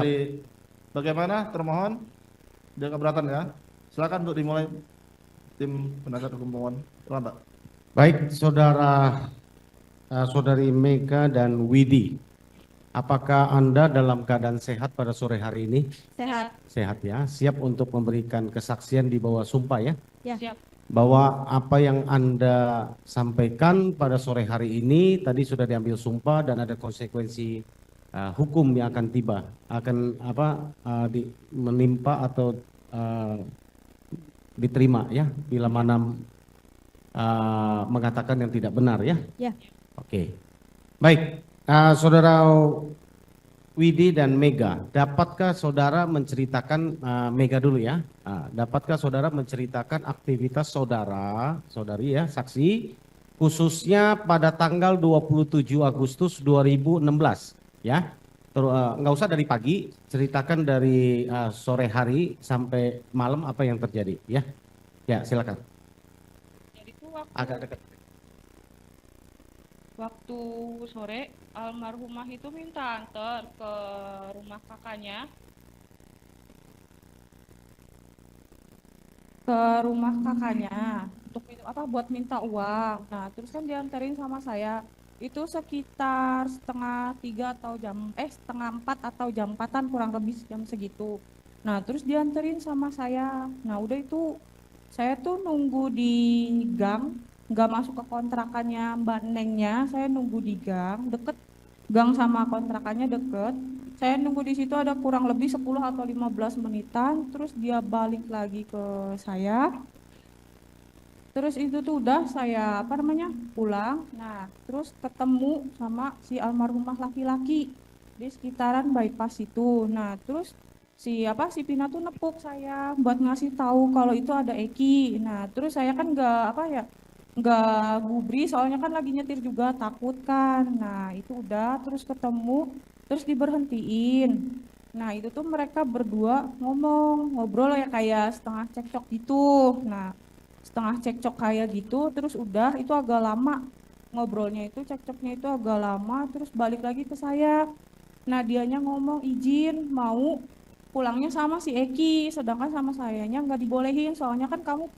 Jadi bagaimana termohon? Dia keberatan ya? Silakan untuk dimulai tim penasihat hukum pemohon. Silakan, Pak. Baik, saudari Mega dan Widi, apakah Anda dalam keadaan sehat pada sore hari ini? Sehat. Sehat ya, siap untuk memberikan kesaksian di bawah sumpah ya? Ya. Siap. Bahwa apa yang Anda sampaikan pada sore hari ini tadi sudah diambil sumpah dan ada konsekuensi hukum yang akan tiba, akan menimpa atau diterima ya bila mana mengatakan yang tidak benar ya? Ya. Oke. Baik, saudara Widi dan Mega, dapatkah saudara menceritakan, Mega dulu ya, dapatkah saudara menceritakan aktivitas saudari ya, saksi, khususnya pada tanggal 27 Agustus 2016 ya, nggak usah dari pagi, ceritakan dari sore hari sampai malam apa yang terjadi ya. Ya silakan. Jadi itu Agak dekat. waktu sore almarhumah itu minta antar ke rumah kakaknya. Untuk buat minta uang. Nah, terus kan dianterin sama saya. Itu sekitar setengah 4 atau jam 4-an kurang lebih jam segitu. Nah, terus dianterin sama saya. Nah, udah itu saya tuh nunggu di gang, nggak masuk ke kontrakannya Mbak Nengnya, saya nunggu di gang, deket gang sama kontrakannya deket. Saya nunggu di situ ada kurang lebih 10 atau 15 menitan, terus dia balik lagi ke saya. Terus itu tuh udah saya pulang. Nah, terus ketemu sama si almarhumah laki-laki di sekitaran bypass itu. Nah, terus si Pina tuh nepuk saya buat ngasih tahu kalau itu ada Eki. Nah, terus saya kan nggak gubris, soalnya kan lagi nyetir juga, takut kan. Nah, itu udah terus ketemu, terus diberhentiin. Nah, itu tuh mereka berdua ngobrol ya kayak setengah cekcok gitu. Nah, setengah cekcok kayak gitu, terus udah itu agak lama ngobrolnya, itu cekcoknya itu agak lama, terus balik lagi ke saya. Nah, dianya ngomong izin mau pulangnya sama si Eki, sedangkan sama sayanya nggak dibolehin, soalnya kan kamu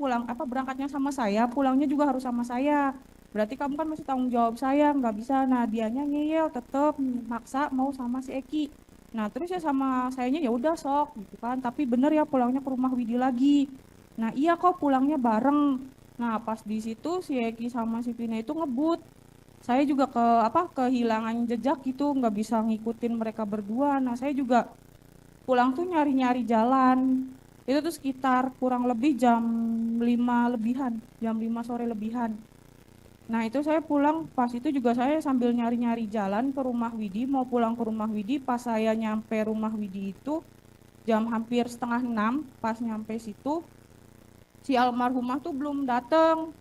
berangkatnya sama saya, pulangnya juga harus sama saya, berarti kamu kan masih tanggung jawab saya, nggak bisa. Nah, dianya ngeyel tetep maksa mau sama si Eki. Nah, terus ya sama sayanya ya udah sok gitu kan, tapi bener ya pulangnya ke rumah Widi lagi. Nah, iya kok pulangnya bareng. Nah, pas di situ si Eki sama si Pina itu ngebut. Saya juga kehilangan jejak gitu, nggak bisa ngikutin mereka berdua. Nah, saya juga pulang tuh nyari-nyari jalan. Itu tuh sekitar kurang lebih jam 5 lebihan, jam 5 sore lebihan. Nah, itu saya pulang, pas itu juga saya sambil nyari-nyari jalan ke rumah Widi, mau pulang ke rumah Widi. Pas saya nyampe rumah Widi itu jam hampir setengah 6, pas nyampe situ si almarhumah tuh belum datang.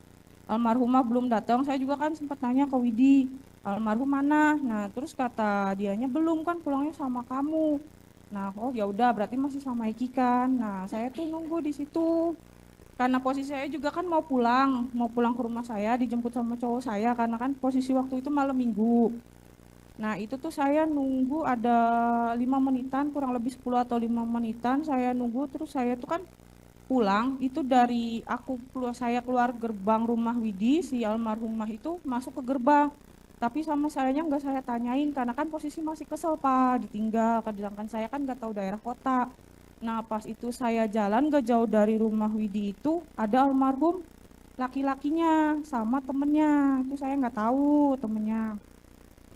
Saya juga kan sempat tanya ke Widi, almarhum mana? Nah, terus kata dianya belum, kan pulangnya sama kamu. Nah, oh ya udah berarti masih sama Eki kan. Nah, saya tuh nunggu di situ. Karena posisi saya juga kan mau pulang ke rumah saya, dijemput sama cowok saya, karena kan posisi waktu itu malam minggu. Nah, itu tuh saya nunggu ada 5 menitan, kurang lebih 10 atau 5 menitan saya nunggu. Terus saya tuh kan pulang itu dari saya keluar gerbang rumah Widi, si almarhumah itu masuk ke gerbang, tapi sama sayanya nggak saya tanyain karena kan posisi masih kesel Pak, ditinggal, sedangkan saya kan nggak tahu daerah kota. Nah, pas itu saya jalan gak jauh dari rumah Widi itu ada almarhum laki-lakinya sama temennya, itu saya nggak tahu temennya.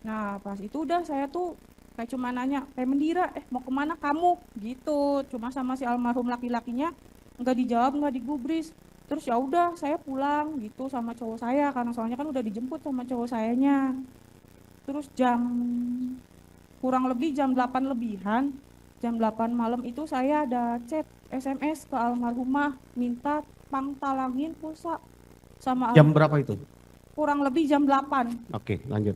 Nah, pas itu udah saya tuh kayak cuma nanya, kayak Mendira, mau kemana kamu gitu, cuma sama si almarhum laki-lakinya nggak dijawab, nggak digubris. Terus ya udah saya pulang gitu sama cowok saya, karena soalnya kan udah dijemput sama cowok sayanya. Terus kurang lebih jam 8 lebihan, jam 8 malam itu saya ada chat SMS ke almarhumah minta pangtalangin pulsa sama Jam berapa itu? kurang lebih jam 8. Oke, lanjut.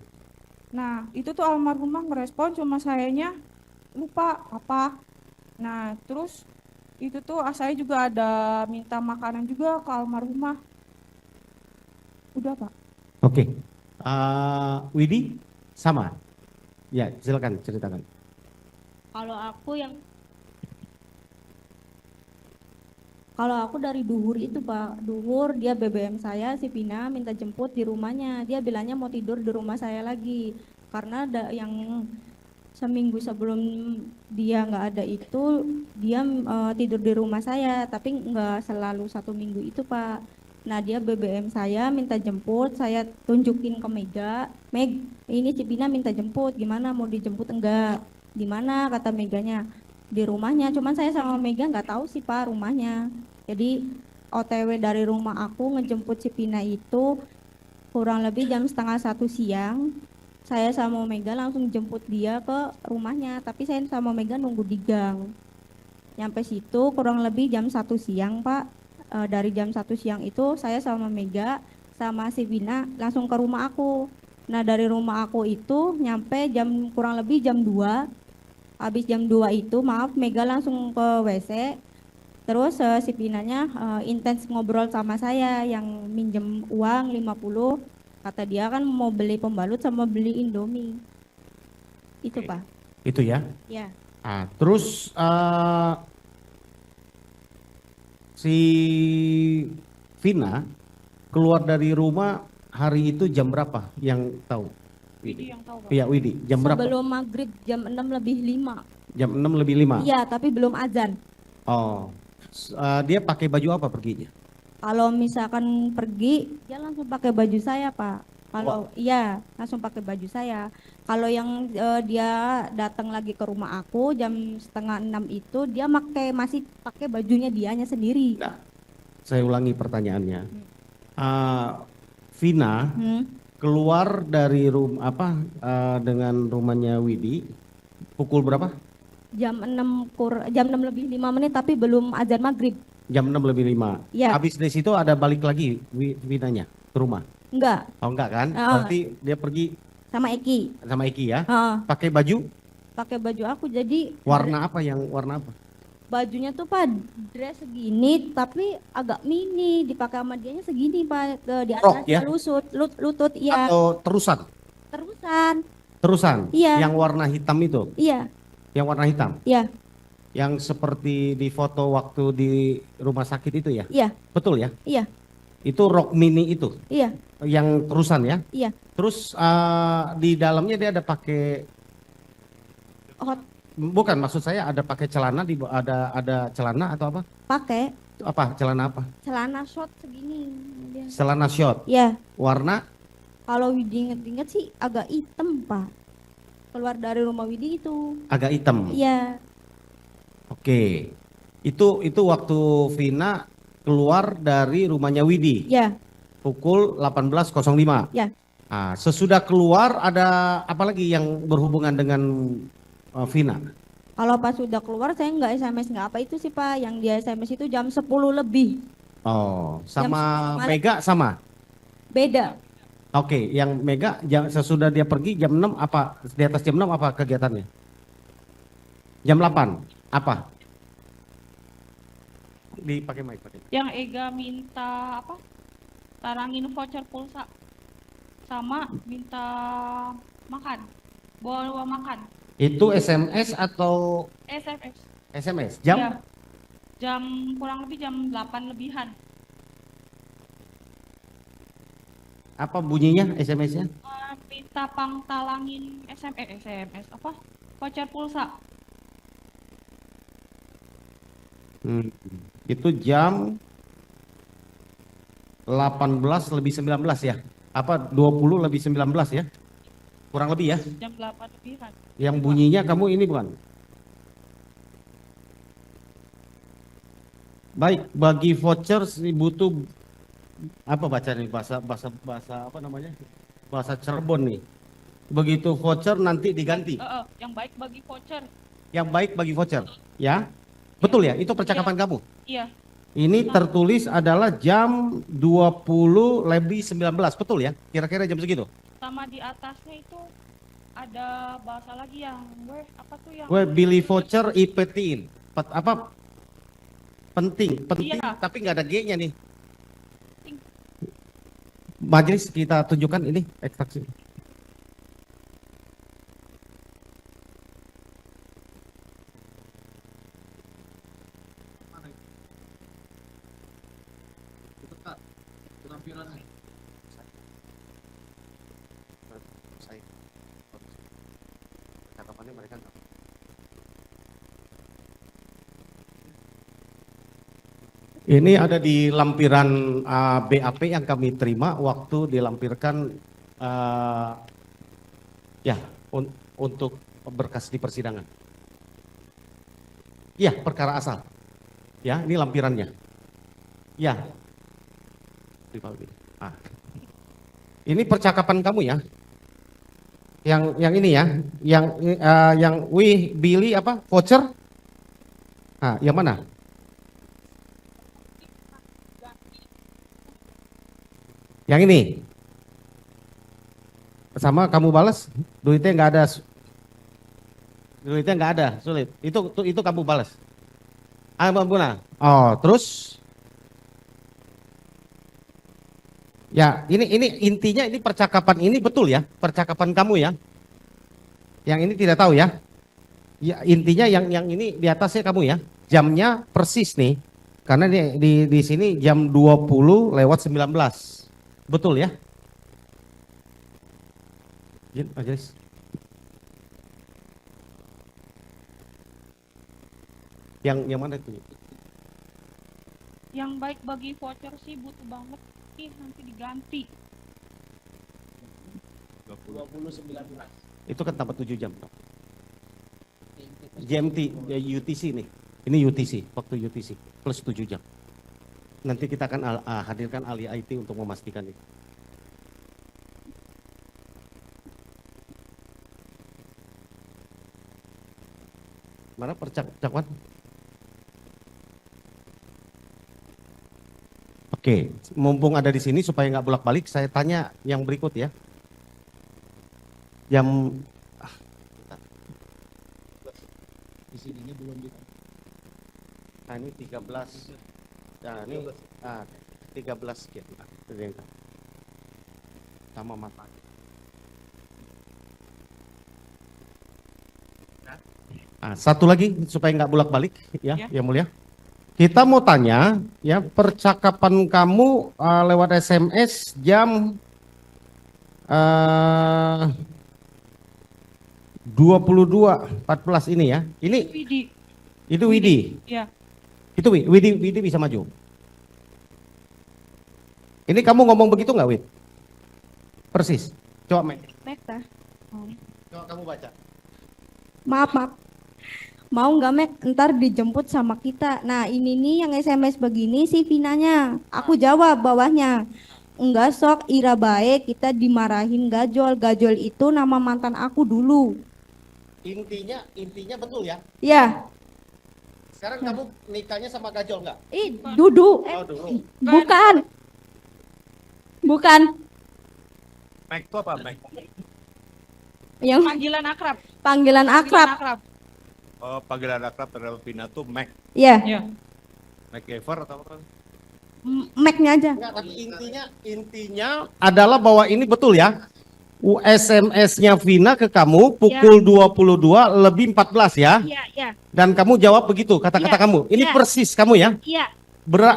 Nah, itu tuh almarhumah ngerespon, cuma sayanya lupa apa. Nah, terus itu tuh saya juga ada minta makanan juga ke almarhumah. Udah Pak. Oke. Widi sama? Ya, silakan ceritakan. Kalau aku dari Duhur itu Pak, Duhur dia BBM saya, si Vina minta jemput di rumahnya. Dia bilangnya mau tidur di rumah saya lagi. Karena ada yang seminggu sebelum dia nggak ada itu, dia tidur di rumah saya, tapi nggak selalu 1 minggu itu Pak. Nah dia BBM saya minta jemput, saya tunjukin ke Mega, Meg, ini si Vina minta jemput, gimana mau dijemput enggak? Di mana kata Meganya? Di rumahnya, cuman saya sama Mega nggak tahu sih Pak rumahnya. Jadi OTW dari rumah aku ngejemput si Pina itu kurang lebih jam setengah 1 siang. Saya sama Mega langsung jemput dia ke rumahnya, tapi saya sama Mega nunggu di gang. Nyampe situ kurang lebih jam 1 siang Pak. Dari jam 1 siang itu saya sama Mega sama si Pina langsung ke rumah aku. Nah dari rumah aku itu nyampe jam kurang lebih jam 2. Habis jam 2 itu, maaf, Mega langsung ke WC. Terus si Pinanya intens ngobrol sama saya yang minjem uang 50. Kata dia kan mau beli pembalut sama beli Indomie. Itu Oke. Pak. Itu ya. Ya. Terus si Vina keluar dari rumah hari itu jam berapa yang tahu? Widi yang tahu Pak. Iya, Widi. Jam berapa? Sebelum maghrib jam 6 lebih 5. Jam 6 lebih 5. Iya, tapi belum azan. Oh. Dia pakai baju apa perginya? Kalau misalkan pergi, dia langsung pakai baju saya Pak. Kalau iya, langsung pakai baju saya. Kalau yang dia datang lagi ke rumah aku jam setengah 6 itu, dia masih pakai bajunya dianya sendiri. Nah, saya ulangi pertanyaannya. Vina keluar dari dengan rumahnya Widi pukul berapa? Jam 6 lebih 5 menit, tapi belum azan maghrib. Jam 6 lebih 5. Iya. Habis dari situ ada balik lagi Vinanya ke rumah? Enggak, Oh enggak kan? Berarti dia pergi sama Eki. sama Eki ya? Heeh, Pakai baju pakai baju aku, jadi warna apa apa? bajunya tuh Pak dress segini tapi agak mini, dipakai sama dianya segini Pak, di Rok, atasnya ya? lutut iya. Atau terusan? Terusan. Terusan? Iya. Yang warna hitam itu? Iya, Yang warna hitam? iya, Yang seperti di foto waktu di rumah sakit itu ya? iya, Betul ya? iya, Itu rok mini itu? iya, Yang terusan ya? iya. Terus di dalamnya dia ada pakai, Hot bukan, maksud saya ada pakai celana, ada celana atau apa? pakai Apa celana apa? celana short segini dia. Celana short. Iya, Warna kalau Widi inget-inget sih agak hitam Pak. Keluar dari rumah Widi itu. agak hitam. Iya, Oke. Itu waktu Vina keluar dari rumahnya Widi iya, pukul 18.05. iya. Sesudah keluar ada apa lagi yang berhubungan dengan Vina? Kalau pas sudah keluar saya nggak SMS nggak apa itu sih Pak. Yang dia SMS itu jam 10 lebih. Oh, Jam sama 10 malam. Mega sama. Beda. Oke, yang Mega sesudah dia pergi jam 6 apa? Di atas jam 6 apa kegiatannya? Jam 8 apa? Dipakai mic, pakai. Yang Ega minta apa? Tarangin voucher pulsa sama minta makan. Bawa makan. Itu SMS atau SMS. SMS? Jam? Iya. Jam kurang lebih jam 8 lebihan. Apa bunyinya SMS-nya? Minta pangtalangin SMS apa? Voucher pulsa. Itu jam 18 lebih 19 ya? Apa 20 lebih 19 ya? Kurang lebih ya? Jam 8 lebihan. Yang bunyinya kamu ini bukan? Baik, bagi voucher butuh apa baca nih bahasa apa namanya? Bahasa Cirebon nih. Begitu voucher nanti diganti. Yang baik bagi voucher. Yang baik bagi voucher, ya? Betul ya? Itu percakapan kamu? Iya. Ini tertulis adalah jam 20 lebih 19, betul ya? Kira-kira jam segitu? Sama di atasnya itu ada bahasa lagi yang apa tuh yang Gue beli voucher IPT-in. Apa? Penting, Iya. tapi nggak ada G-nya nih. Penting. Majelis kita tunjukkan ini ekstraksi. Ini ada di lampiran BAP yang kami terima waktu dilampirkan ya untuk berkas di persidangan. Ya, perkara asal. Ya, ini lampirannya. Ya. Ini percakapan kamu ya. Yang ini ya, yang Billy apa? Voucher? Ah, yang mana? Yang ini. Sama kamu balas, duitnya nggak ada. Duitnya nggak ada, sulit. Itu kamu balas. Ah, Buna. Oh, terus? Ya, ini intinya ini percakapan ini betul ya, percakapan kamu ya. Yang ini tidak tahu ya. Ya, intinya yang ini di atasnya kamu ya. Jamnya persis nih. Karena di sini jam 20:19. Betul ya? Majelis. Yang mana itu? Yang baik bagi voucher sih butuh banget sih, nanti diganti. 20:19. Itu kan tambah 7 jam. GMT, ya, UTC nih. Ini UTC, waktu UTC plus 7 jam. Nanti kita akan hadirkan ahli IT untuk memastikan itu. Mana percakapan? Oke, mumpung ada di sini supaya nggak bolak-balik, saya tanya yang berikut ya. Jam Di sininya belum di. Nah, ini 13. Nah, ini 13 sekian. Sama mata. Satu lagi supaya nggak bolak-balik ya, yang mulia. Kita mau tanya ya, percakapan kamu lewat SMS jam 22:14 ini ya. Ini Widi. itu Widi. Ya. Itu Widi bisa maju. Ini kamu ngomong begitu nggak, Wid? Persis. Coba Mek Coba kamu baca. maaf. Mau nggak Mek, ntar dijemput sama kita. Nah ini nih yang SMS begini sih Vinanya. Aku jawab bawahnya. Enggak sok, Ira baik, kita dimarahin Gajol. Gajol itu nama mantan aku dulu. Intinya betul ya. Ya, Sekarang kamu nikahnya sama Gajol nggak? Dudu. Dulu. Bukan. Mek itu apa, Mek? Yang Panggilan akrab. panggilan akrab. Oh, panggilan akrab terhadap Vina tuh Mek. Ya, Ya. Mek Ever atau apa? Meknya aja. Enggak, tapi intinya adalah bahwa ini betul ya. SMS-nya Vina ke kamu pukul 22:14 ya. Iya. Dan kamu jawab begitu kata-kata kamu. Ini persis kamu ya. Iya,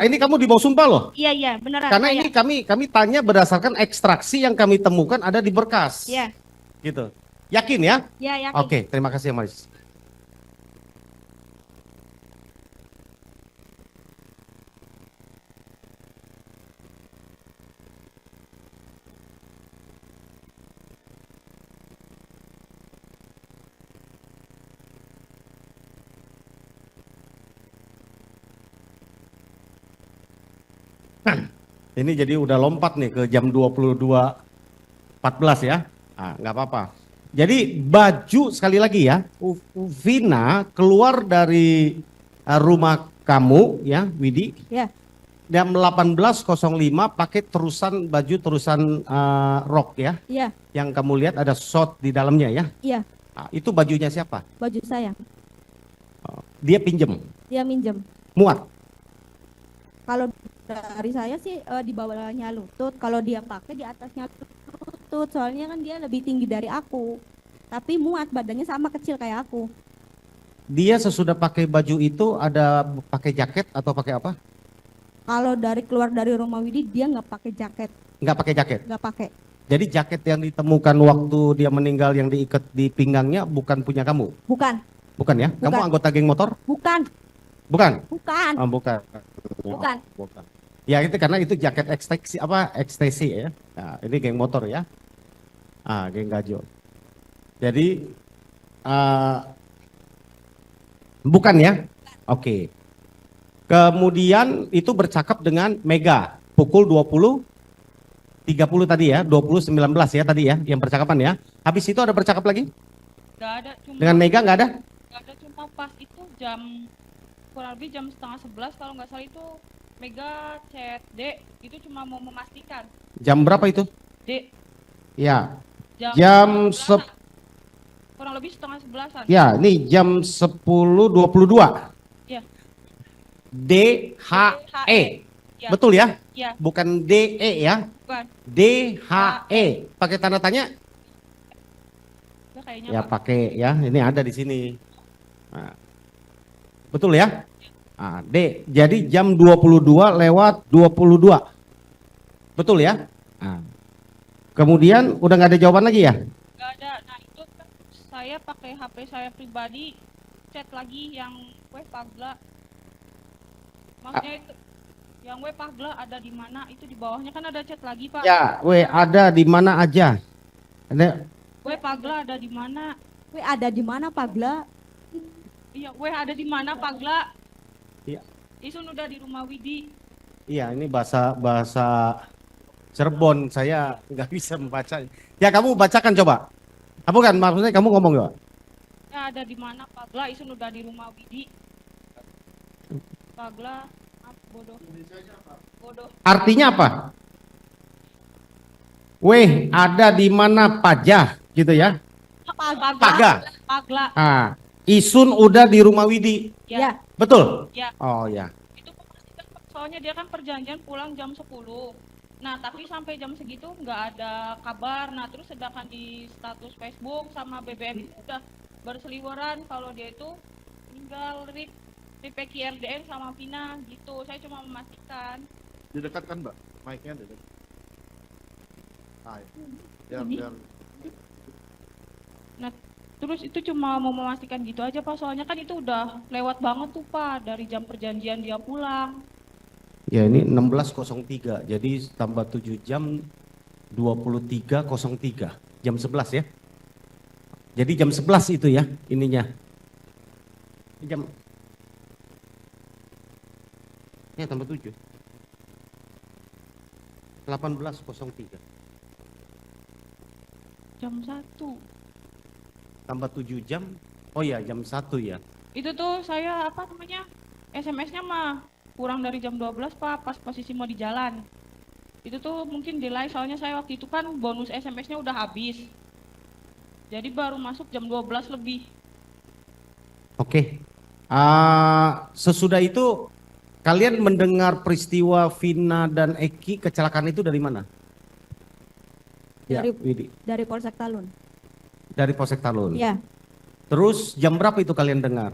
Ini kamu di bawah sumpah loh. iya, beneran. Karena ini kami tanya berdasarkan ekstraksi yang kami temukan ada di berkas. Iya. Gitu. Yakin ya? Ya, Oke, terima kasih ya Maris. Ini jadi udah lompat nih ke jam 22:14 ya. Nggak apa-apa. Jadi baju sekali lagi ya, Vina keluar dari rumah kamu ya, Widi. Ya. Jam 18:05 pakai baju terusan rok ya. Iya. Yang kamu lihat ada shot di dalamnya ya. Iya. Itu bajunya siapa? Baju saya. Dia pinjem, Dia minjem. muat. Kalau dari saya sih di bawahnya lutut, kalau dia pakai di atasnya lutut, soalnya kan dia lebih tinggi dari aku. Tapi muat, badannya sama kecil kayak aku. Dia sesudah pakai baju itu ada pakai jaket atau pakai apa? Kalau dari keluar dari rumah Widi dia nggak pakai jaket, Nggak pakai jaket. nggak pakai. Jadi jaket yang ditemukan waktu dia meninggal yang diikat di pinggangnya bukan punya kamu? Bukan, Bukan ya? Kamu Bukan. anggota geng motor? bukan, Bukan? bukan, Oh, bukan. bukan. Bukan. Ya itu karena itu jaket ekstasi ya. Nah, ini geng motor ya. Geng gajo. Jadi bukan ya? Oke. Kemudian itu bercakap dengan Mega pukul 20.30 tadi ya, 20.19 ya tadi ya yang percakapan ya. Habis itu ada bercakap lagi? Nggak ada, cuma Dengan Mega nggak ada? nggak ada, cuma pas itu jam kurang lebih jam setengah 11 kalau nggak salah itu Mega chat D, itu cuma mau memastikan Jam berapa itu? D Ya. jam Jam 11-an. Kurang lebih setengah 11-an. Ya, ini jam 10.22. Ya. DHE. Ya. Betul ya? Ya, Bukan DE ya. bukan. DHE. Pakai tanda tanya? Udah kayaknya Ya Pak. pakai ya. Ini ada di sini. Nah, betul ya? D. Jadi jam 22:22. Betul ya? Kemudian udah nggak ada jawaban lagi ya? Nggak ada. Nah itu kan saya pakai HP saya pribadi chat lagi yang weh Pagla. Maksudnya itu yang weh Pagla ada di mana, itu di bawahnya kan ada chat lagi Pak. Ya, ada di mana aja? Ada. Weh Pagla ada di mana? Weh ada di mana Pagla? Iya, weh ada di mana Pagla? Iya. Isun udah di rumah Widi. Iya, ini bahasa Cirebon, saya nggak bisa membaca. Ya kamu bacakan coba. Bukan, maksudnya kamu ngomong coba. Ya ada di mana Pagla? Isun udah di rumah Widi. Pagla, bodoh. Bodoh. Artinya apa? Weh, ada di mana Pajah, gitu ya? Paga. Pagla. Isun udah di rumah Widi. Ya. Betul? Ya. Oh ya. Itu memastikan Pak, soalnya dia kan perjanjian pulang jam 10. Nah tapi sampai jam segitu nggak ada kabar. Nah terus sedangkan di status Facebook sama BBM itu udah berseliweran kalau dia itu meninggal RIP RDN sama Vina gitu. Saya cuma memastikan. Didekatkan Mbak, mic-nya dekat. Biar, Ini. biar. Nah terus itu cuma mau memastikan gitu aja Pak, soalnya kan itu udah lewat banget tuh Pak dari jam perjanjian dia pulang. Ya ini 16.03, jadi tambah 7 jam 23.03, jam 11 ya. Jadi jam 11 itu ya ininya. Jam ya tambah 7. 18.03 Jam 1. tambah 7 jam. Oh ya jam 1 ya. Itu tuh saya apa namanya SMS-nya mah kurang dari jam 12 Pak, pas posisi mau di jalan. Itu tuh mungkin delay soalnya saya waktu itu kan bonus SMS-nya udah habis. Jadi baru masuk jam 12 lebih. Oke. Sesudah itu kalian mendengar peristiwa Vina dan Eki kecelakaan itu dari mana? Ya, Dari- Widi. Dari Polsek Talun. Dari Polsek Talun. Ya. Terus jam berapa itu kalian dengar?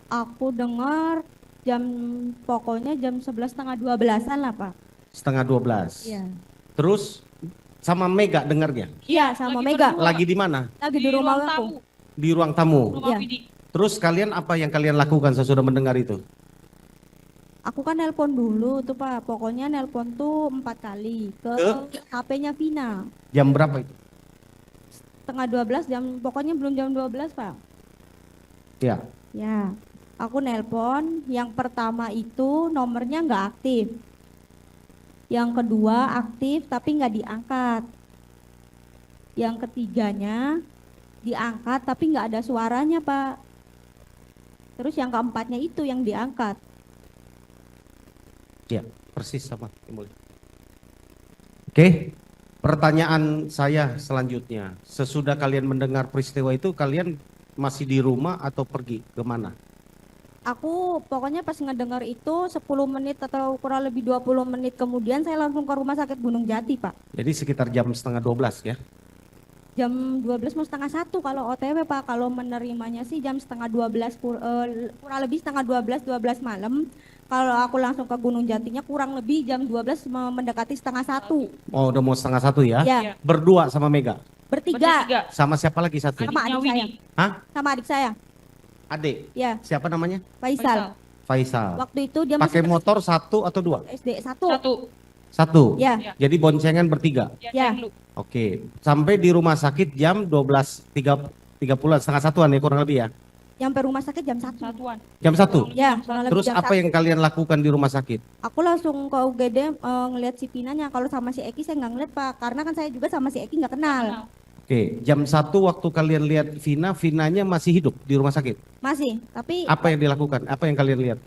Aku dengar pokoknya jam 11:30-an lah Pak. Setengah 12. Iya. Terus sama Mega dengarnya? Iya sama Lagi Mega. berdua. Lagi di mana? Lagi di rumah ruang aku. tamu, Di ruang tamu. rumah Iya. Widi. Terus kalian apa yang kalian lakukan sesudah mendengar itu? Aku kan nelpon dulu tuh Pak. Pokoknya nelpon tuh 4 kali ke HP-nya Vina. Jam berapa itu? Setengah 12 pokoknya belum jam 12 Pak. Ya. Ya. Aku nelpon, yang pertama itu nomornya nggak aktif. Yang kedua aktif tapi nggak diangkat. Yang ketiganya diangkat tapi nggak ada suaranya Pak. Terus yang keempatnya itu yang diangkat. Ya, persis sama. Oke. Pertanyaan saya selanjutnya, sesudah kalian mendengar peristiwa itu, kalian masih di rumah atau pergi kemana? Aku pokoknya pas ngedengar itu 10 menit atau kurang lebih 20 menit kemudian saya langsung ke rumah sakit Gunung Jati Pak. Jadi sekitar jam setengah 12 ya? Jam 12 mau setengah 1 kalau OTW Pak. Kalau menerimanya sih jam setengah 12 kurang lebih setengah 12 malam. Kalau aku langsung ke Gunung Jatinya kurang lebih jam 12 mendekati setengah 1. Oh, udah mau setengah 1 ya? Ya, Iya. Berdua sama Mega. bertiga Sama siapa lagi satu? sama Adiknya adik saya. Widi. Hah? Sama adik saya. Adik. Ya, Siapa namanya? Faisal. Faisal. Waktu itu dia Pakai masih motor 1 atau 2? SD 1. Satu. 1. Ya, Jadi boncengan bertiga. Ya. Oke. Sampai di rumah sakit jam 12.30 setengah 1-an ya kurang lebih ya. nyampe rumah sakit jam 1. Satuan. Jam 1. Ya, kurang lebih Terus jam apa 1. yang kalian lakukan di rumah sakit? Aku langsung ke UGD ngelihat si Pinanya. Kalau sama si Eki saya nggak ngeliat Pak, karena kan saya juga sama si Eki nggak kenal. Oke, jam 1 waktu kalian lihat Vinanya masih hidup di rumah sakit. Masih, tapi Apa yang dilakukan? Apa yang kalian lihat?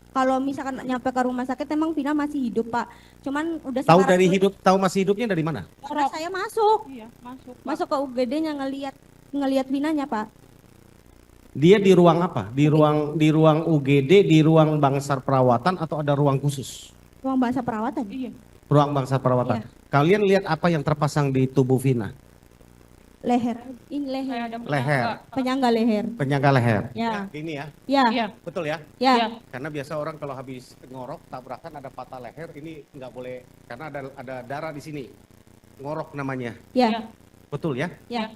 kalau misalkan nyampe ke rumah sakit emang Vina masih hidup Pak. Cuman udah Tahu sekarang dari tuh- hidup, tahu masih hidupnya dari mana? Karena saya masuk Iya, masuk. Pak. masuk ke UGD-nya ngelihat Vinanya Pak. Dia di ruang apa? Di ruang UGD, di ruang bangsar perawatan atau ada ruang khusus? Ruang bahasa perawatan. Iya. Ruang bangsar perawatan. Kalian lihat apa yang terpasang di tubuh Vina? Leher, ini leher, Kayak ada Leher. penyangga leher. Penyangga leher. Ya, Ini ya, ya, Iya. betul ya? ya, Iya. Karena biasa orang kalau habis ngorok tabrakan ada patah leher, ini nggak boleh karena ada darah di sini. Ngorok namanya. ya, Betul ya? ya.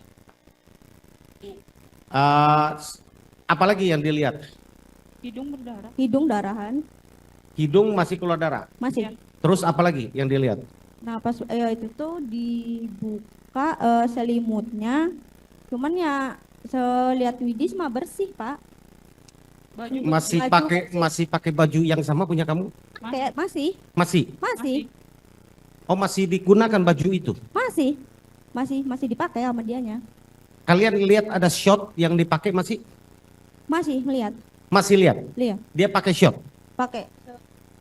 Apalagi yang dilihat? Hidung berdarah. Hidung darahan, Hidung masih keluar darah. masih. Terus apalagi yang dilihat? Nah pas itu tuh dibuka selimutnya, cuman ya selihat Widis mah bersih Pak. Baju Masih pakai baju yang sama punya kamu? Kayak masih, Masih. masih, Oh, masih digunakan baju itu. masih dipakai sama dianya. Kalian lihat ada shot yang dipakai masih? Masih melihat, Masih lihat. lihat, Dia pakai shot. pakai.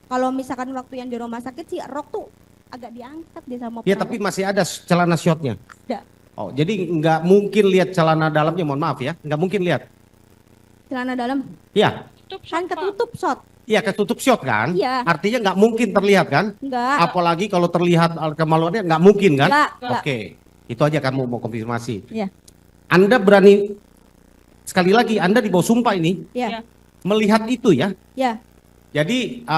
Kalau misalkan waktu yang di rumah sakit sih rok tuh agak diangkat dia sama Ya, perawat. tapi masih ada celana shotnya. Ada. Oh, jadi nggak mungkin lihat celana dalamnya, mohon maaf ya. Nggak mungkin lihat. Celana dalam Ya, tutup kan ketutup shot. iya ketutup shot kan? Iya. Artinya nggak mungkin terlihat kan? Enggak, Apalagi kalau terlihat kemaluannya nggak mungkin kan? enggak. Oke, itu aja kamu mau konfirmasi. Iya. Anda berani, sekali lagi Anda di bawah sumpah ini, Ya, melihat itu ya. ya, Jadi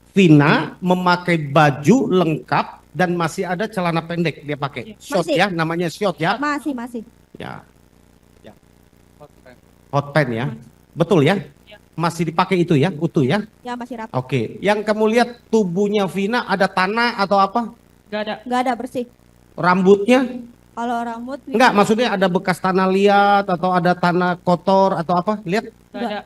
Vina memakai baju lengkap dan masih ada celana pendek dia pakai. Short Masih. ya, namanya short ya. masih. Ya. Hot pen ya. Betul ya? Masih dipakai itu ya, utuh ya. Ya masih rapi. Oke, yang kamu lihat tubuhnya Vina ada tanah atau apa? Gak ada. Enggak ada bersih. Rambutnya? Kalau rambut Enggak, maksudnya ada bekas tanah liat atau ada tanah kotor atau apa? Lihat? Gak ada.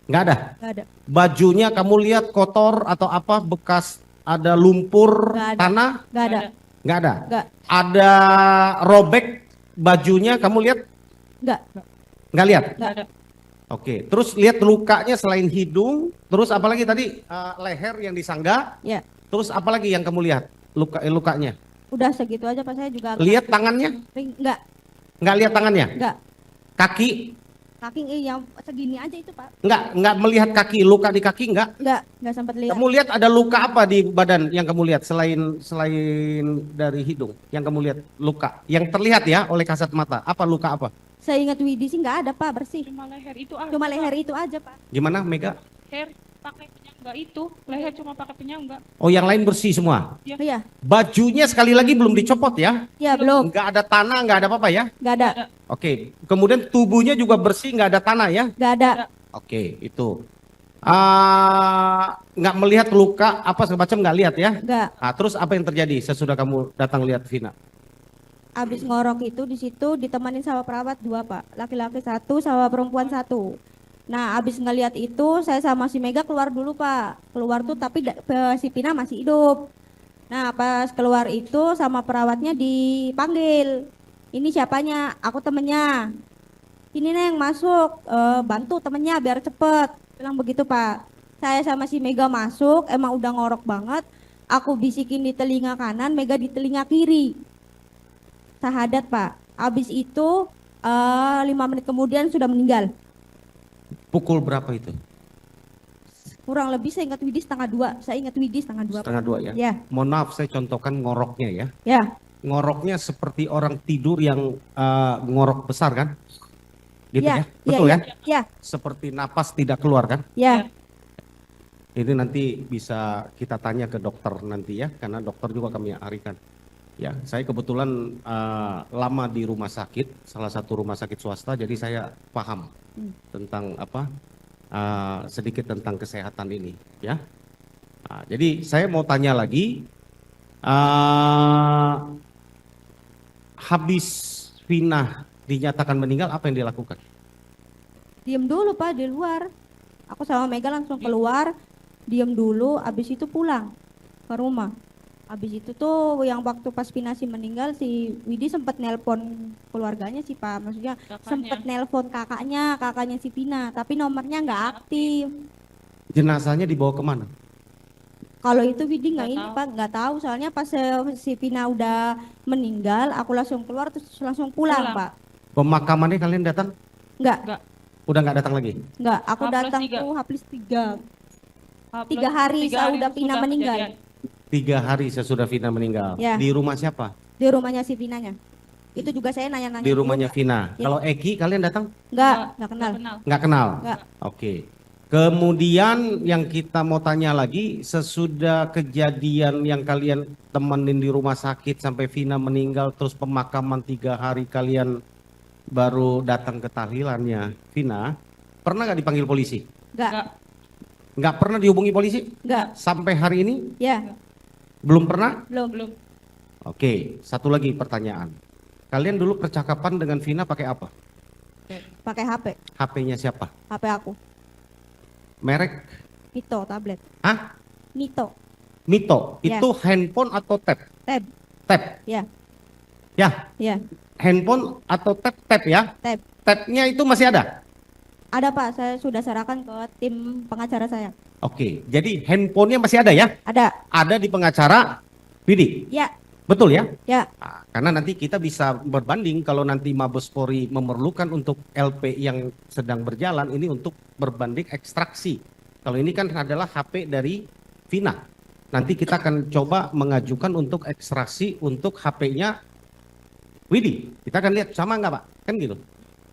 Enggak ada. enggak ada. Bajunya kamu lihat kotor atau apa? Bekas ada lumpur Nggak ada. tanah? Enggak ada. Enggak ada. Enggak. Ada robek bajunya kamu lihat? Enggak. Enggak lihat? Gak ada. Oke, terus lihat lukanya selain hidung, terus apalagi tadi leher yang disangga, Ya. terus apalagi yang kamu lihat lukanya? Udah segitu aja Pak, saya juga Lihat tangannya? enggak, Nggak lihat tangannya? enggak. Kaki? Kaki yang segini aja itu Pak. Nggak melihat kaki, luka di kaki nggak? Enggak sempat lihat. Kamu lihat ada luka apa di badan yang kamu lihat selain dari hidung? Yang kamu lihat luka, yang terlihat ya oleh kasat mata. Apa luka apa? Saya ingat Widi sih enggak ada Pak, bersih. Cuma leher itu aja. Cuma Pak. leher itu aja Pak. Gimana Mega? Leher pakai penyangga itu. Leher cuma pakai penyangga. Oh, yang lain bersih semua. Iya. Bajunya sekali lagi belum dicopot ya? Ya belum. Nggak ada tanah, nggak ada apa-apa ya? Enggak ada. Oke. Kemudian tubuhnya juga bersih, nggak ada tanah ya? Enggak ada. Oke, itu. Nggak melihat luka apa segala macam nggak lihat ya? Enggak. Terus apa yang terjadi sesudah kamu datang lihat Vina? Abis ngorok itu di situ ditemanin sama perawat 2 Pak. Laki-laki 1 sama perempuan 1. Nah, abis ngelihat itu saya sama si Mega keluar dulu Pak. Keluar tuh tapi si Pina masih hidup. Nah, pas keluar itu sama perawatnya dipanggil. Ini siapanya? Aku temennya. Ini Neng masuk, bantu temennya biar cepet. Bilang begitu Pak. Saya sama si Mega masuk, emang udah ngorok banget. Aku bisikin di telinga kanan, Mega di telinga kiri. Sahadat Pak. Abis itu 5 menit kemudian sudah meninggal. Pukul berapa itu? Kurang lebih saya ingat Widi setengah 2. Saya ingat Widi setengah 2. Setengah 2 ya? Ya, Mohon maaf saya contohkan ngoroknya ya. ya, Ngoroknya seperti orang tidur yang ngorok besar kan? Gitu ya, ya? Betul ya, kan? ya, Seperti napas tidak keluar kan? ya, Ini nanti bisa kita tanya ke dokter nanti ya, karena dokter juga kami arikan. Ya, saya kebetulan lama di rumah sakit, salah satu rumah sakit swasta, jadi saya paham tentang sedikit tentang kesehatan ini, ya. Nah, jadi saya mau tanya lagi, habis Vina dinyatakan meninggal, apa yang dilakukan? Diem dulu Pak di luar. Aku sama Mega langsung keluar, diem dulu, abis itu pulang ke rumah. Abis itu tuh yang waktu pas Pinasi meninggal si Widi sempat nelpon keluarganya sih Pak, maksudnya sempat nelpon kakaknya si Pina, tapi nomornya nggak aktif. Jenazahnya dibawa kemana? Kalau itu Widi nggak Nggak ini tahu. Pak, nggak tahu soalnya pas si Pina udah meninggal, aku langsung keluar terus langsung pulang Pulang. Pak. Pemakamannya kalian datang? Nggak, Udah nggak datang lagi? nggak. Aku H+3. datang tuh H+3. H+3 3 hari udah Pina sesudah meninggal. kejadian. 3 hari sesudah Vina meninggal. Ya. Di rumah siapa? Di rumahnya si Pinanya. Itu juga saya nanya-nanya. Di rumahnya juga. Vina. Ya. Kalau Eki kalian datang? Nggak kenal. Nggak kenal? Nggak. Oke. Kemudian yang kita mau tanya lagi, sesudah kejadian yang kalian temenin di rumah sakit sampai Vina meninggal, terus pemakaman 3 hari kalian baru datang ke tahlilannya Vina, pernah nggak dipanggil polisi? Nggak, Nggak pernah dihubungi polisi? nggak. Sampai hari ini Ya, belum pernah? Belum. Oke, satu lagi pertanyaan. Kalian dulu percakapan dengan Vina pakai apa? pakai HP. HP-nya siapa? HP aku. Merek? Nito tablet. Hah? Nito. Mito? Ya. Itu handphone atau tab? Tab. Tab? Ya, Ya, ya. handphone atau tab? Tab ya? Tab. Tabnya itu masih ada? Ada Pak, saya sudah serahkan ke tim pengacara saya. Oke, jadi handphonenya masih ada ya? Ada. Ada di pengacara Widi? Ya, Betul ya? ya. Nah, karena nanti kita bisa berbanding kalau nanti Mabes Polri memerlukan untuk LP yang sedang berjalan ini untuk berbanding ekstraksi. Kalau ini kan adalah HP dari Vina. Nanti kita akan coba mengajukan untuk ekstraksi untuk HP-nya Widi. Kita akan lihat sama nggak Pak? Kan gitu.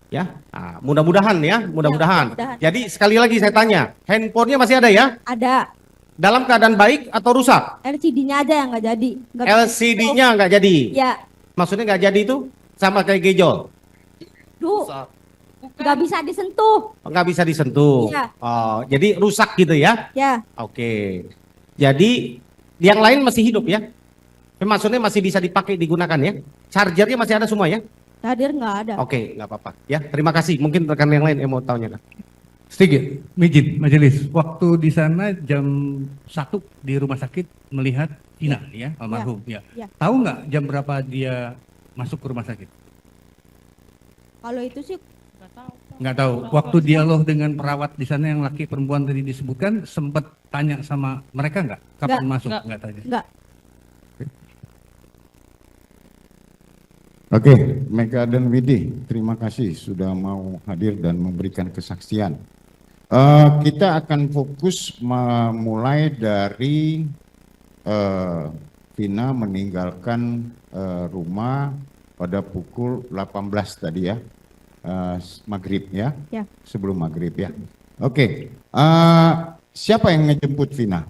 Ya, nah, mudah-mudahan ya, mudah-mudahan. mudah-mudahan. Jadi sekali lagi saya tanya, handphonenya masih ada ya? Ada. Dalam keadaan baik atau rusak? LCD-nya aja yang nggak jadi. Nggak bisa LCD-nya nggak jadi. disentuh. Ya. Maksudnya nggak jadi itu sama kayak gejol? Duh, Bukan. nggak bisa disentuh. Nggak bisa disentuh. Iya. Oh, jadi rusak gitu ya? Ya, Oke. Jadi yang lain masih hidup ya? Maksudnya masih bisa dipakai digunakan ya? Chargernya masih ada semua ya? hadir nggak ada. Oke, nggak apa-apa. Ya, terima kasih. Mungkin rekan yang lain yang mau tanya. Sedikit, izin majelis. Waktu di sana jam 1 di rumah sakit melihat Vina ya, almarhum ya. Ya. Tahu nggak jam berapa dia masuk ke rumah sakit? Kalau itu sih Nggak tahu. Nggak tahu. Waktu dialog dengan perawat di sana yang laki perempuan tadi disebutkan, sempat tanya sama mereka nggak? Kapan Nggak. masuk? Nggak. Nggak tanya. nggak. Oke, Mega dan Widi, terima kasih sudah mau hadir dan memberikan kesaksian. Kita akan fokus memulai dari Vina meninggalkan rumah pada pukul 18 tadi ya, maghrib ya, Ya. sebelum maghrib ya. Oke, siapa yang ngejemput Vina?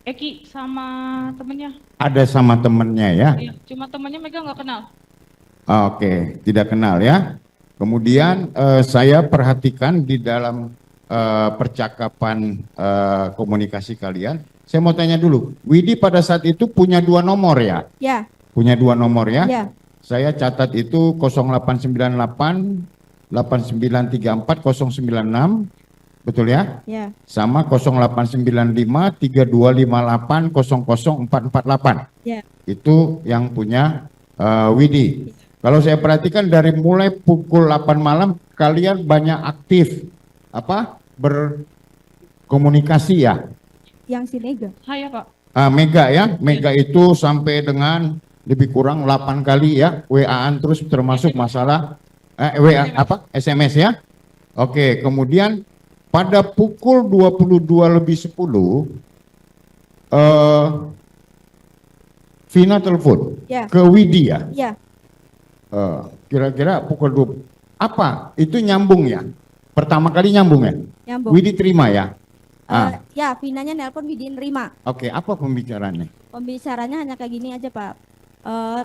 Eki sama temennya. Ada sama temennya ya? Iya, cuma temennya Mega nggak kenal. Oke, tidak kenal ya. Kemudian saya perhatikan di dalam percakapan komunikasi kalian. Saya mau tanya dulu, Widi pada saat itu punya 2 nomor ya? Ya, Punya 2 nomor ya? ya. Saya catat itu 0898 8934 096, betul ya? Ya, Sama 0895 3258 00448. ya. Itu yang punya Widi. Kalau saya perhatikan dari mulai pukul 8 malam kalian banyak aktif berkomunikasi ya. Yang si Mega. Hai ya Pak. Mega ya, Mega itu sampai dengan lebih kurang 8 kali ya WA-an terus termasuk masalah SMS ya. Oke, kemudian pada pukul 22:10 Vina telepon Ya, ke Widi ya. ya. Kira-kira pukul 2 apa? Itu nyambung ya? Pertama kali nyambung ya? Nyambung. Widi terima ya? Ya, Vinanya nelpon, Widi nerima. Oke, apa pembicaraannya? Pembicaranya hanya kayak gini aja, Pak.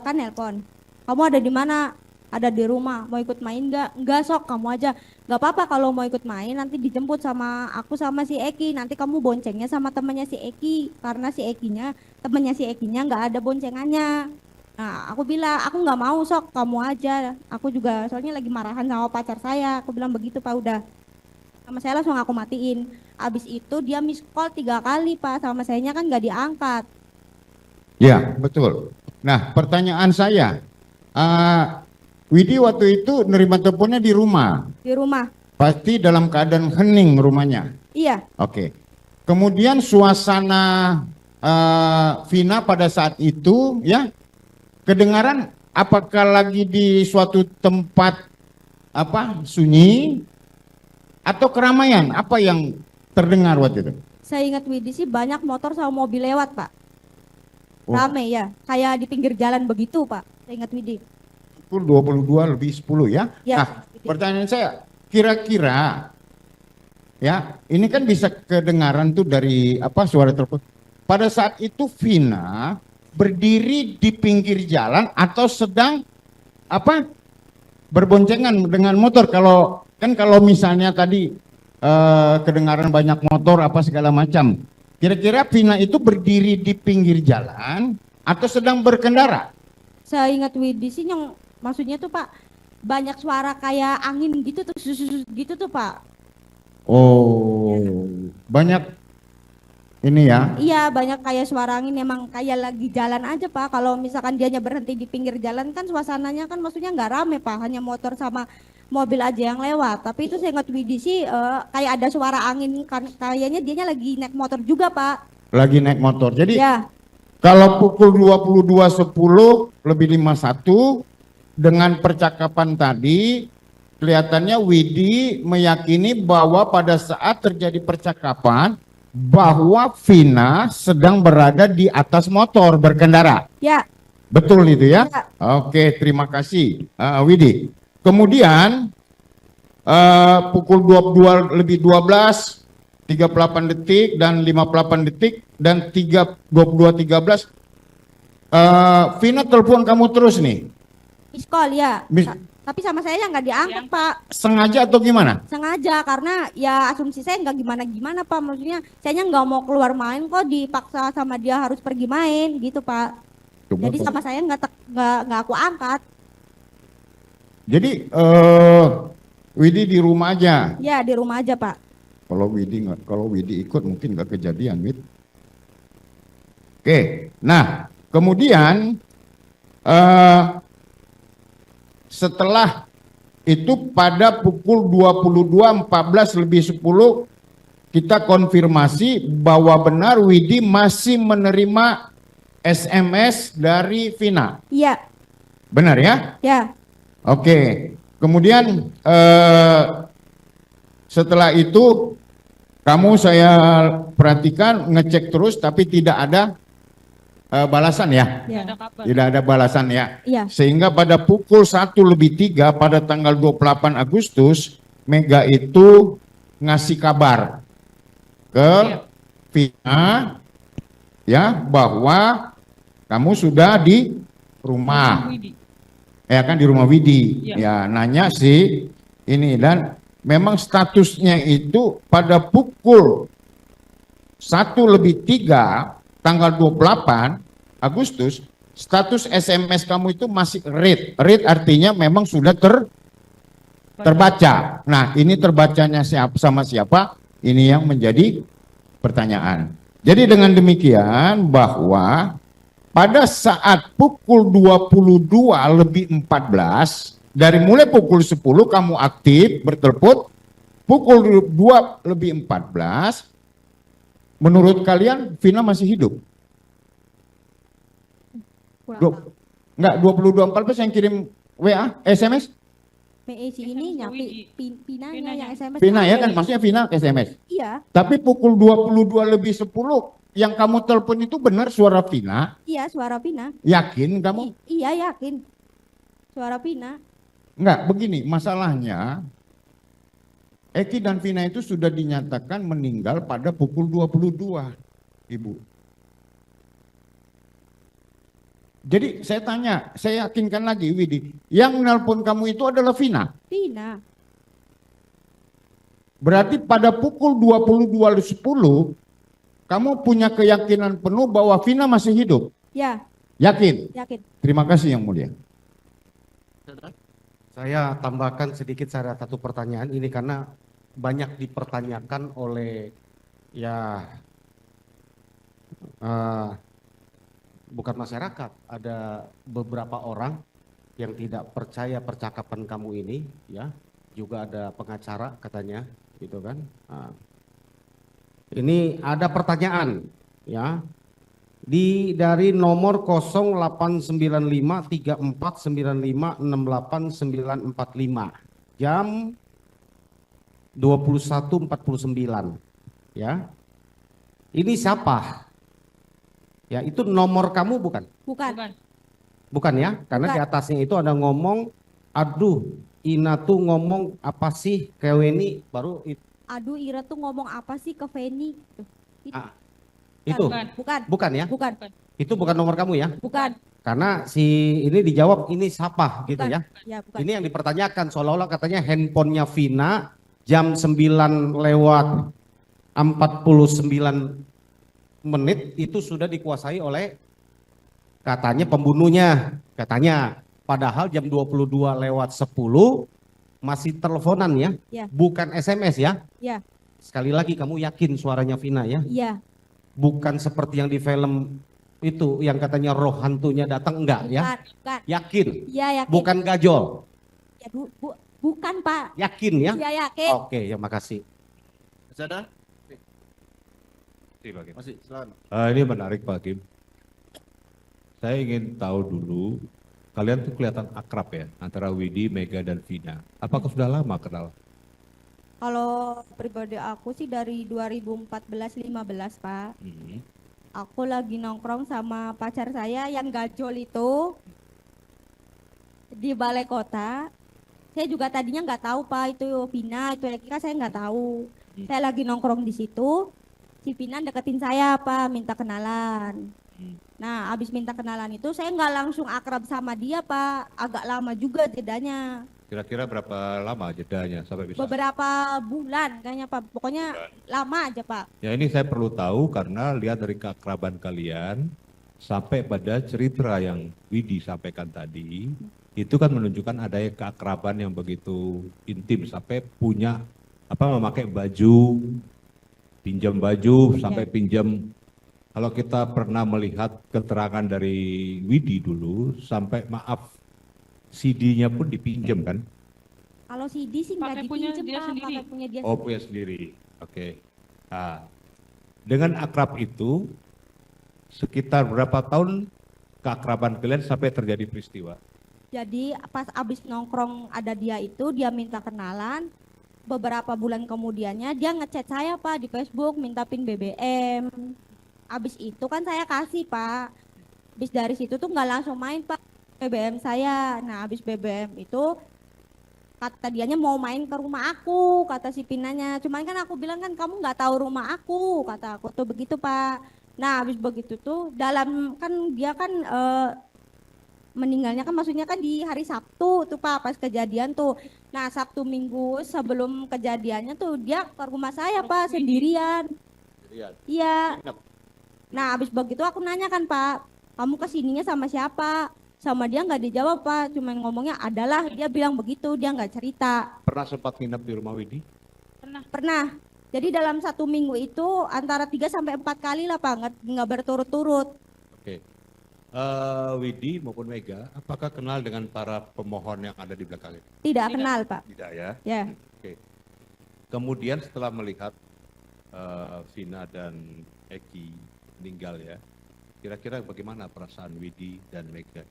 Kan nelpon. Kamu ada di mana? Ada di rumah. Mau ikut main nggak? Nggak, sok kamu aja. Nggak apa-apa kalau mau ikut main, nanti dijemput sama aku sama si Eki. Nanti kamu boncengnya sama temannya si Eki. Karena si Ekinya, temannya si Ekinya nggak ada boncengannya. Nah, aku bilang, aku nggak mau, sok kamu aja. Aku juga soalnya lagi marahan sama pacar saya. Aku bilang begitu, Pak, udah. Sama saya langsung aku matiin. Abis itu dia miss call 3 kali, Pak. Sama sayanya kan nggak diangkat. Ya, betul. Nah, pertanyaan saya, Widi waktu itu nerima teleponnya di rumah, Di rumah. pasti dalam keadaan hening rumahnya. Iya. Oke. Kemudian suasana Vina pada saat itu, ya, kedengaran apakah lagi di suatu tempat sunyi atau keramaian? Apa yang terdengar waktu itu? Saya ingat Widi sih banyak motor sama mobil lewat, Pak. Oh. Rame ya, kayak di pinggir jalan begitu, Pak. Saya ingat Widi. Pukul 22 lebih 10 ya. Ya, Nah, pertanyaan saya, kira-kira ya, ini kan bisa kedengaran tuh dari suara telepon. Pada saat itu Vina berdiri di pinggir jalan atau sedang berboncengan dengan motor. Kalau misalnya tadi kedengaran banyak motor segala macam. Kira-kira Vina itu berdiri di pinggir jalan atau sedang berkendara? Saya ingat Widi sih yang maksudnya tuh, Pak, banyak suara kayak angin gitu tuh, gitu tuh, Pak. Oh, banyak ini ya. Iya, banyak kayak suara angin, emang kayak lagi jalan aja, Pak. Kalau misalkan dianya berhenti di pinggir jalan kan suasananya kan maksudnya nggak rame, Pak. Hanya motor sama mobil aja yang lewat. Tapi itu saya ingat Widi sih kayak ada suara angin, kayaknya dianya lagi naik motor juga, Pak. Lagi naik motor. Jadi Ya, kalau pukul 22.10 lebih 51 dengan percakapan tadi kelihatannya Widi meyakini bahwa pada saat terjadi percakapan bahwa Vina sedang berada di atas motor berkendara. ya, Betul itu ya? Ya. Oke, terima kasih Widi. Kemudian pukul 22 lebih 12, 38 detik dan 58 detik dan 22.13 Vina telepon kamu terus nih. miss call ya. Miss- Tapi sama saya yang nggak diangkat, Pak. Sengaja atau gimana? Sengaja, karena ya asumsi saya nggak gimana-gimana, Pak. Maksudnya saya nggak mau keluar main kok, dipaksa sama dia harus pergi main gitu, Pak. Coba, Jadi Pak. sama saya nggak aku angkat. Jadi Widi di rumah aja. Ya, di rumah aja, Pak. Kalau Widi ikut mungkin nggak kejadian, Wid. Oke, nah kemudian setelah itu pada pukul 22.14 lebih 10 kita konfirmasi bahwa benar Widi masih menerima SMS dari Vina. Iya, Benar ya? ya, Oke. Kemudian setelah itu kamu saya perhatikan ngecek terus tapi tidak ada balasan ya. ya, Tidak ada balasan ya. iya, Sehingga pada pukul 1:03 pada tanggal 28 Agustus Mega itu ngasih kabar ke Vina ya bahwa kamu sudah di rumah. Ya kan di rumah Widi. Ya nanya sih ini dan memang statusnya itu pada pukul 1:03 tanggal 28 Agustus status SMS kamu itu masih read. Read artinya memang sudah terbaca. Nah, ini terbacanya sama siapa? Ini yang menjadi pertanyaan. Jadi dengan demikian bahwa pada saat pukul 22:14 dari mulai pukul 10 kamu aktif bertelepon, pukul 2:14 menurut kalian Vina masih hidup? Enggak, 22:14 yang kirim WA, SMS? PEC ini nyampe Pinanya yang SMS. Vina ya nyampe. kan, maksudnya Vina SMS. Iya, Tapi pukul 22:10 yang kamu telepon itu benar suara Vina? iya suara Pina. Yakin kamu? Iya yakin. Suara Pina. Enggak, begini masalahnya Eki dan Vina itu sudah dinyatakan meninggal pada pukul 22, Ibu. Jadi saya tanya, saya yakinkan lagi Widi, yang nelpon kamu itu adalah Vina. Vina. Berarti pada pukul 22.10 kamu punya keyakinan penuh bahwa Vina masih hidup. Ya, Yakin? yakin. Terima kasih Yang Mulia. Saya tambahkan sedikit, saya ada satu pertanyaan ini karena banyak dipertanyakan oleh ya bukan masyarakat, ada beberapa orang yang tidak percaya percakapan kamu ini, ya, juga ada pengacara katanya, gitu kan. Nah, ini ada pertanyaan, ya, dari nomor 089534956895 jam 21.49, ya. Ini siapa? Ya, itu nomor kamu bukan? Bukan. Bukan ya, karena di Bukan. atasnya itu ada ngomong, aduh, Ina tuh ngomong apa sih ke Weni, baru Aduh, Ira tuh ngomong apa sih ke Feni? itu, Bukan. ya? Bukan. Itu bukan nomor kamu ya? Bukan. Karena si ini dijawab ini siapa gitu Bukan. ya? Ya, bukan. Ini yang dipertanyakan seolah-olah katanya handphonenya Vina jam 9:49 itu sudah dikuasai oleh katanya pembunuhnya, katanya. Padahal jam 22:10 masih teleponan ya, Ya. bukan SMS ya. Ya. Sekali lagi kamu yakin suaranya Vina ya? Iya. Bukan seperti yang di film itu yang katanya roh hantunya datang, enggak ya? Bukan. Yakin? Iya, yakin. Bukan gajol? Ya, bukan, Pak. Yakin ya? Iya, yakin. Oke, ya makasih. Masih ada? Terima kasih. Masih, silakan. Ini menarik Pak Hakim. Saya ingin tahu dulu, kalian tuh kelihatan akrab ya antara Widi, Mega dan Vina. Apakah sudah lama kenal? Kalau pribadi aku sih dari 2014-15, Pak. Hmm. Aku lagi nongkrong sama pacar saya yang gajol itu di balai kota. Saya juga tadinya nggak tahu, Pak, itu Vina, itu Eka, saya nggak tahu. Saya lagi nongkrong di situ, si Vina deketin saya, Pak, minta kenalan. Nah, abis minta kenalan itu saya nggak langsung akrab sama dia, Pak. Agak lama juga jedanya. Kira-kira berapa lama jedanya sampai bisa? Beberapa bulan kayaknya, Pak. Pokoknya lama aja, Pak. Ya ini saya perlu tahu karena lihat dari keakraban kalian sampai pada cerita yang Widi sampaikan tadi, itu kan menunjukkan adanya keakraban yang begitu intim sampai punya memakai baju, pinjam baju sampai pinjam. Kalau kita pernah melihat keterangan dari Widi dulu sampai maaf CD-nya pun dipinjam kan? Kalau CD sih nggak Pakai punya dipinjem, dia Pak. sendiri. Pakai punya dia Oh punya sendiri, oke. Nah, dengan akrab itu sekitar berapa tahun keakraban kalian sampai terjadi peristiwa? Jadi pas abis nongkrong ada dia itu, dia minta kenalan. Beberapa bulan kemudiannya dia ngechat saya, Pak, di Facebook minta pin BBM. Abis itu kan saya kasih, Pak. Abis dari situ tuh nggak langsung main, Pak, BBM saya. Nah, abis BBM itu kata dianya mau main ke rumah aku, kata si Pinanya. Cuman kan aku bilang kan kamu nggak tahu rumah aku, kata aku tuh begitu, Pak. Nah, abis begitu tuh dalam kan dia kan meninggalnya kan maksudnya kan di hari Sabtu tuh, Pak, pas kejadian tuh. Nah, Sabtu Minggu sebelum kejadiannya tuh dia ke rumah saya, Pak, sendirian. Iya. Nah, habis begitu aku nanya kan, Pak, kamu kesininya sama siapa? Sama dia nggak dijawab, Pak, cuman ngomongnya adalah, dia bilang begitu, dia nggak cerita. Pernah sempat nginep di rumah Widi? Pernah. Jadi dalam 1 minggu itu antara 3 sampai 4 kali lah, Pak, nggak berturut-turut. Oke. Widi maupun Mega, apakah kenal dengan para pemohon yang ada di belakang ini? Tidak kenal, Pak. Tidak ya. Ya. Oke. Kemudian setelah melihat Vina dan Eki meninggal ya, kira-kira bagaimana perasaan Widi dan Mega?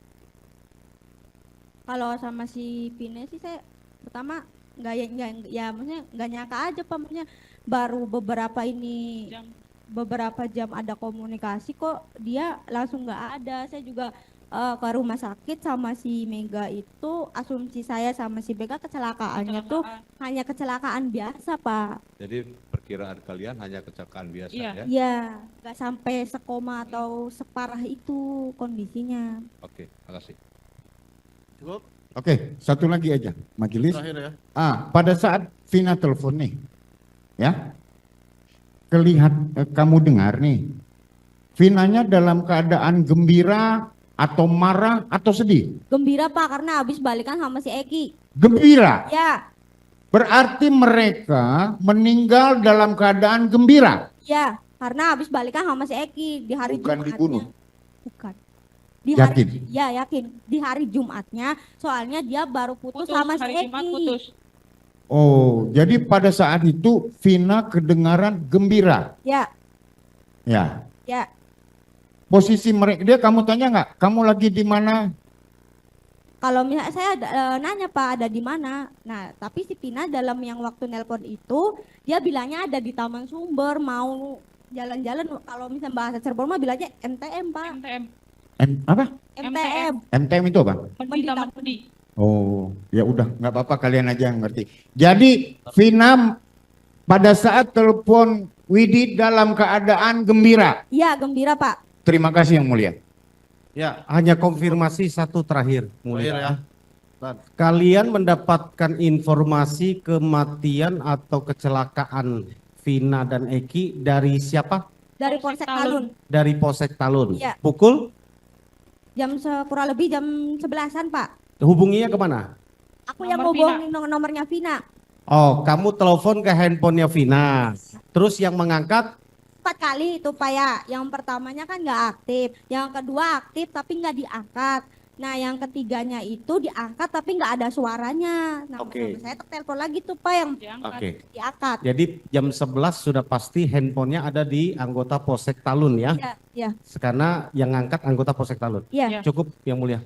Kalau sama si Pine sih saya pertama ya maksudnya nggak nyangka aja, Pak, maksudnya baru beberapa jam ada komunikasi kok dia langsung nggak ada. Saya juga ke rumah sakit sama si Mega itu, asumsi saya sama si Mega kecelakaannya tuh hanya kecelakaan biasa, Pak. Jadi perkiraan kalian hanya kecelakaan biasa Iya. ya? Ya, nggak sampai sekoma atau separah itu kondisinya. Oke, makasih. Cukup? Oke, satu lagi aja, majelis. Terakhir ya. Pada saat Vina telepon nih, ya, kamu dengar nih, Vinanya dalam keadaan gembira atau marah atau sedih? Gembira, Pak, karena habis balikan sama si Eki. Gembira. Ya, Berarti mereka meninggal dalam keadaan gembira. ya, karena habis balikan sama si Eki di hari Bukan Jumatnya. dibunuh? Bukan. Di hari, Yakin? ya yakin. Di hari Jumatnya, soalnya dia baru putus sama si hari Jumat Eki. putus. Oh, jadi pada saat itu Vina kedengaran gembira. Ya, Ya. ya. Posisi mereka, dia kamu tanya nggak? Kamu lagi di mana? Kalau misalnya saya nanya, Pak, ada di mana? Nah, tapi si Pina dalam yang waktu nelpon itu, dia bilangnya ada di Taman Sumber, mau jalan-jalan. Kalau misalnya bahasa Cirebon mah bilangnya MTM, Pak. MTM. Apa? MTM. MTM itu apa? Medi Taman Medi. Oh, ya udah, nggak apa-apa, kalian aja yang ngerti. Jadi Vina pada saat telepon Widi dalam keadaan gembira. Iya, gembira, Pak. Terima kasih yang mulia. Ya, hanya konfirmasi satu terakhir, Terakhir mulia. ya. Tan. Kalian mendapatkan informasi kematian atau kecelakaan Vina dan Eki dari siapa? Dari Polsek Talun. Dari Polsek Talun. Iya. Pukul? Kurang lebih jam 11-an, Pak. Hubunginya kemana? Aku yang Nomor ngubungin nomornya Vina. Oh, kamu telepon ke handphonenya Vina. Terus yang mengangkat? 4 kali itu, Pak, ya. Yang pertamanya kan nggak aktif. Yang kedua aktif tapi nggak diangkat. Nah, yang ketiganya itu diangkat tapi nggak ada suaranya. Nah, Oke. saya telepon lagi tuh, Pak, yang Diangkat. Oke. diangkat. Jadi jam 11 sudah pasti handphonenya ada di anggota Polsek Talun ya. Ya, ya, Karena yang ngangkat anggota Polsek Talun. ya. Cukup yang mulia.